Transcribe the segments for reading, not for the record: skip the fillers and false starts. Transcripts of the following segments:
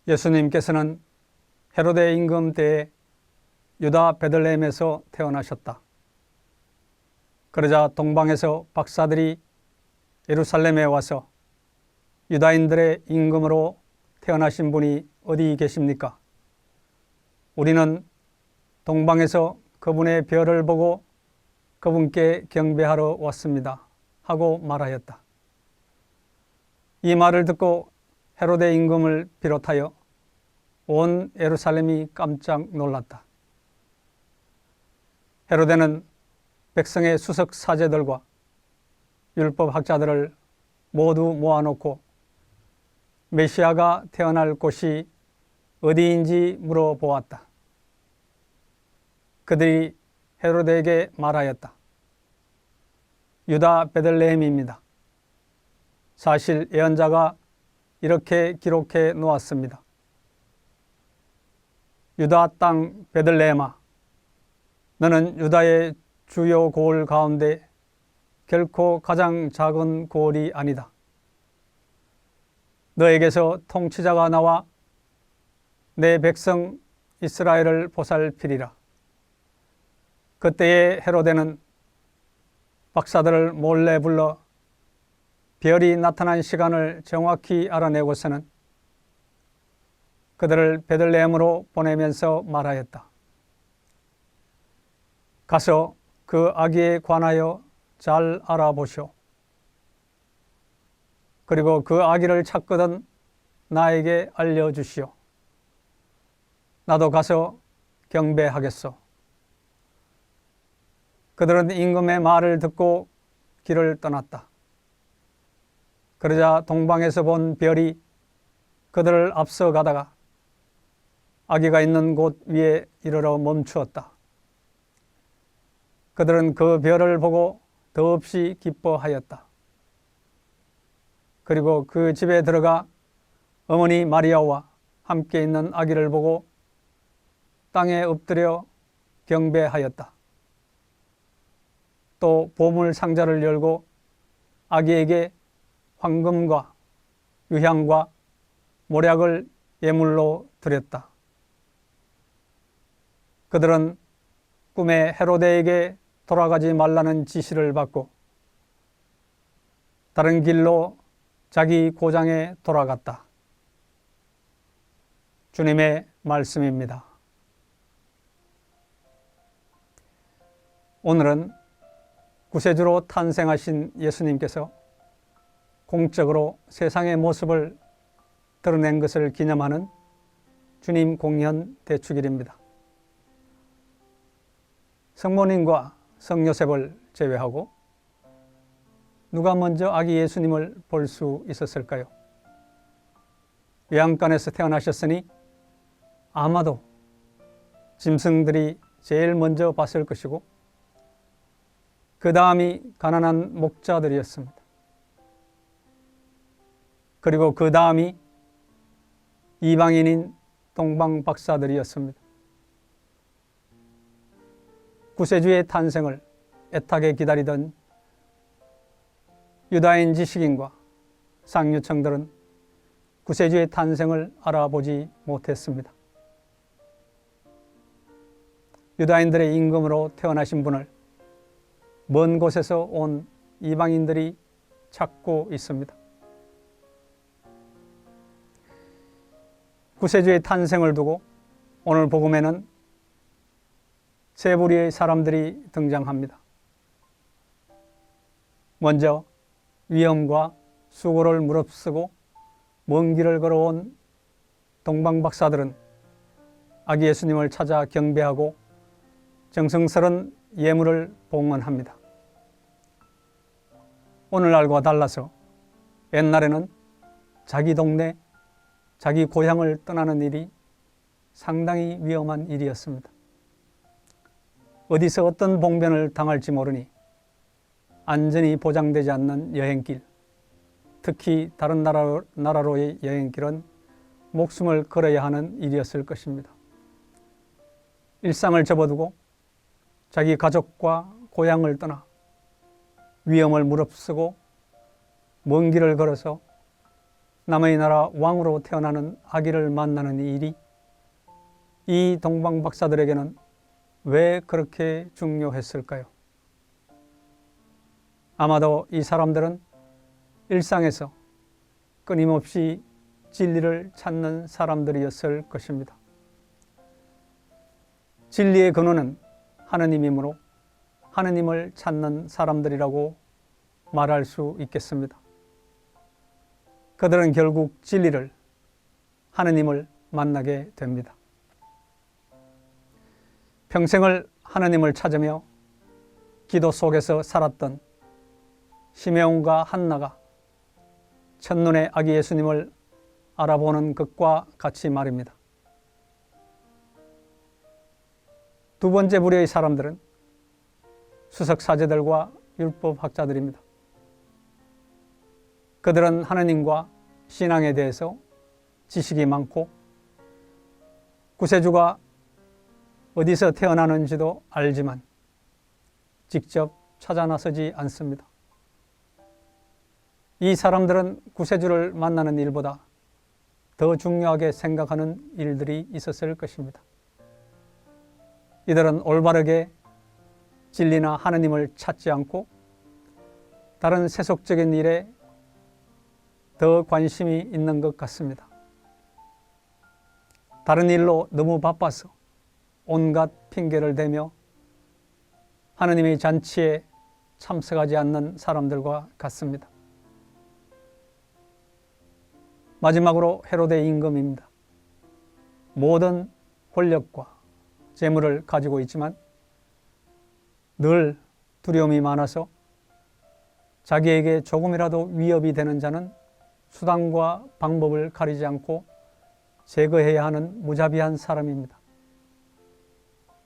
예수님께서는 헤로데 임금 때에 유다 베들레헴에서 태어나셨다. 그러자 동방에서 박사들이 예루살렘에 와서 유다인들의 임금으로 태어나신 분이 어디 계십니까? 우리는 동방에서 그분의 별을 보고 그분께 경배하러 왔습니다. 하고 말하였다. 이 말을 듣고 헤로데 임금을 비롯하여 온 예루살렘이 깜짝 놀랐다. 헤로데는 백성의 수석 사제들과 율법 학자들을 모두 모아놓고 메시아가 태어날 곳이 어디인지 물어보았다. 그들이 헤로데에게 말하였다. 유다 베들레헴입니다. 사실 예언자가 이렇게 기록해 놓았습니다. 유다 땅 베들레헴아, 너는 유다의 주요 고을 가운데 결코 가장 작은 고을이 아니다. 너에게서 통치자가 나와 내 백성 이스라엘을 보살피리라. 그때에 헤로데는 박사들을 몰래 불러 별이 나타난 시간을 정확히 알아내고서는 그들을 베들레헴으로 보내면서 말하였다. 가서 그 아기에 관하여 잘 알아보시오. 그리고 그 아기를 찾거든 나에게 알려주시오. 나도 가서 경배하겠소. 그들은 임금의 말을 듣고 길을 떠났다. 그러자 동방에서 본 별이 그들을 앞서 가다가 아기가 있는 곳 위에 이르러 멈추었다. 그들은 그 별을 보고 더없이 기뻐하였다. 그리고 그 집에 들어가 어머니 마리아와 함께 있는 아기를 보고 땅에 엎드려 경배하였다. 또 보물 상자를 열고 아기에게 황금과 유향과 모략을 예물로 드렸다. 그들은 꿈에 헤로데에게 돌아가지 말라는 지시를 받고 다른 길로 자기 고장에 돌아갔다. 주님의 말씀입니다. 오늘은 구세주로 탄생하신 예수님께서 공적으로 세상의 모습을 드러낸 것을 기념하는 주님 공연 대축일입니다. 성모님과 성요셉을 제외하고 누가 먼저 아기 예수님을 볼 수 있었을까요? 외양간에서 태어나셨으니 아마도 짐승들이 제일 먼저 봤을 것이고 그 다음이 가난한 목자들이었습니다. 그리고 그 다음이 이방인인 동방 박사들이었습니다. 구세주의 탄생을 애타게 기다리던 유다인 지식인과 상류층들은 구세주의 탄생을 알아보지 못했습니다. 유다인들의 임금으로 태어나신 분을 먼 곳에서 온 이방인들이 찾고 있습니다. 구세주의 탄생을 두고 오늘 복음에는 세 부류의 사람들이 등장합니다. 먼저 위험과 수고를 무릅쓰고 먼 길을 걸어온 동방 박사들은 아기 예수님을 찾아 경배하고 정성스런 예물을 봉헌합니다. 오늘날과 달라서 옛날에는 자기 동네, 자기 고향을 떠나는 일이 상당히 위험한 일이었습니다. 어디서 어떤 봉변을 당할지 모르니 안전이 보장되지 않는 여행길, 특히 다른 나라로의 여행길은 목숨을 걸어야 하는 일이었을 것입니다. 일상을 접어두고 자기 가족과 고향을 떠나 위험을 무릅쓰고 먼 길을 걸어서 남의 나라 왕으로 태어나는 아기를 만나는 이 일이 이 동방 박사들에게는 왜 그렇게 중요했을까요? 아마도 이 사람들은 일상에서 끊임없이 진리를 찾는 사람들이었을 것입니다. 진리의 근원은 하느님이므로 하느님을 찾는 사람들이라고 말할 수 있겠습니다. 그들은 결국 진리를, 하느님을 만나게 됩니다. 평생을 하느님을 찾으며 기도 속에서 살았던 시메온과 한나가 첫눈에 아기 예수님을 알아보는 것과 같이 말입니다. 두 번째 부류의 사람들은 수석사제들과 율법학자들입니다. 그들은 하느님과 신앙에 대해서 지식이 많고 구세주가 어디서 태어나는지도 알지만 직접 찾아 나서지 않습니다. 이 사람들은 구세주를 만나는 일보다 더 중요하게 생각하는 일들이 있었을 것입니다. 이들은 올바르게 진리나 하느님을 찾지 않고 다른 세속적인 일에 더 관심이 있는 것 같습니다. 다른 일로 너무 바빠서 온갖 핑계를 대며 하느님의 잔치에 참석하지 않는 사람들과 같습니다. 마지막으로 헤로데 임금입니다. 모든 권력과 재물을 가지고 있지만 늘 두려움이 많아서 자기에게 조금이라도 위협이 되는 자는 수단과 방법을 가리지 않고 제거해야 하는 무자비한 사람입니다.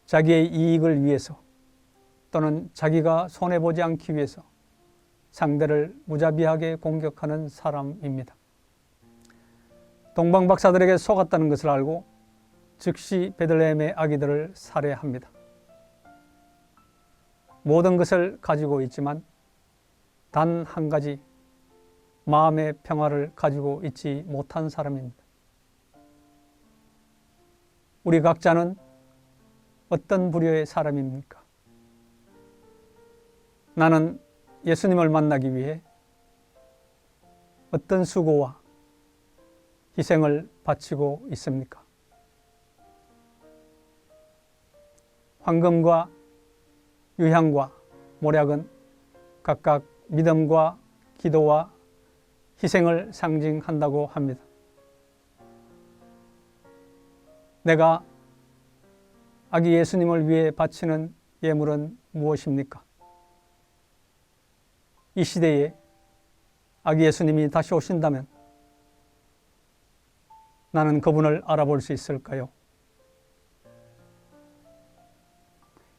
자기의 이익을 위해서 또는 자기가 손해보지 않기 위해서 상대를 무자비하게 공격하는 사람입니다. 동방박사들에게 속았다는 것을 알고 즉시 베들레헴의 아기들을 살해합니다. 모든 것을 가지고 있지만 단 한 가지 마음의 평화를 가지고 있지 못한 사람입니다. 우리 각자는 어떤 부류의 사람입니까? 나는 예수님을 만나기 위해 어떤 수고와 희생을 바치고 있습니까? 황금과 유향과 모략은 각각 믿음과 기도와 희생을 상징한다고 합니다. 내가 아기 예수님을 위해 바치는 예물은 무엇입니까? 이 시대에 아기 예수님이 다시 오신다면 나는 그분을 알아볼 수 있을까요?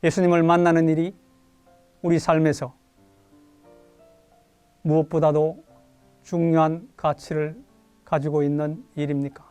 예수님을 만나는 일이 우리 삶에서 무엇보다도 중요한 가치를 가지고 있는 일입니까?